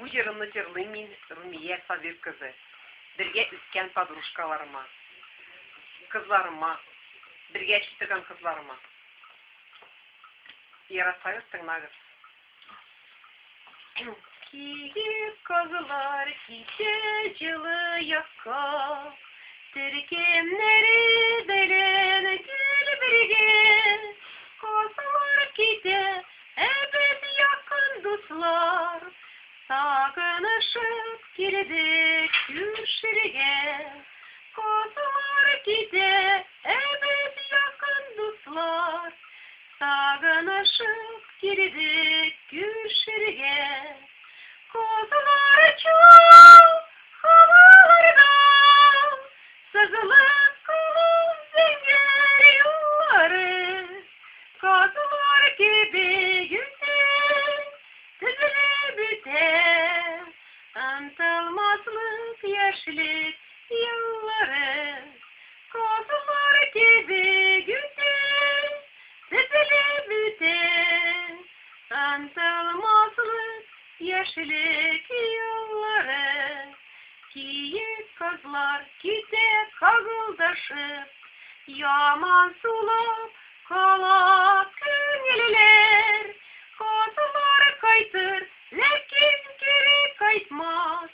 Bu yırını jırlıyım min Rumiye Sabir kızı. Birge üsken padruşkalarıma, kızlarıma, birge çıtıgan kızlarıma. Yaratayız tırnağız. Kiyip kazılar gide cılı yakka, Türkemleri delen gül birge, kazılar gide ebed yakın dostlar, Sağınışıp girdik gülşirge, kazılar gide ebed yakın dostlar, Sağınışıp girdik gülşirge, Kozular çok havalarda, Sızılıp kalın zinger yolları, Kozular gibi güzel, tüzüle büter, Antılmazlık yaşlık yılları, Kozular gibi güzel, tüzüle büter, Antılmazlık yaşlık yılları, Kiyip kızlar gide kagıldaşıp, Yaman sulap kalak köngüller, Kazılar kaytır, lekin geri kaytmaz,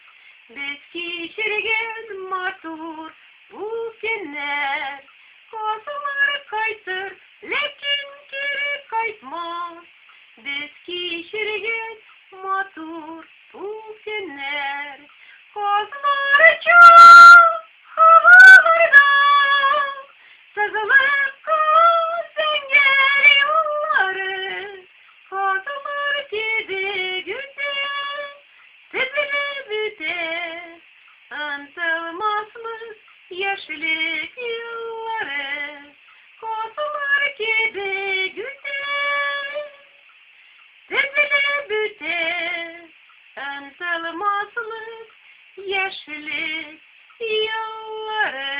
Biz kişirgen matur bu günler, Kazılar kaytır, lekin geri kaytmaz, Biz kişirgen matur bu günler, Kazılar çok havalarda, Sızılıp kalın zinger yolları, Kazılar gibi güzel, tüzüle büter, Antılmazlık yaşlık yılları, Kazılar gibi güzel, tüzüle büter, Antılmazlık yaşlık yılları.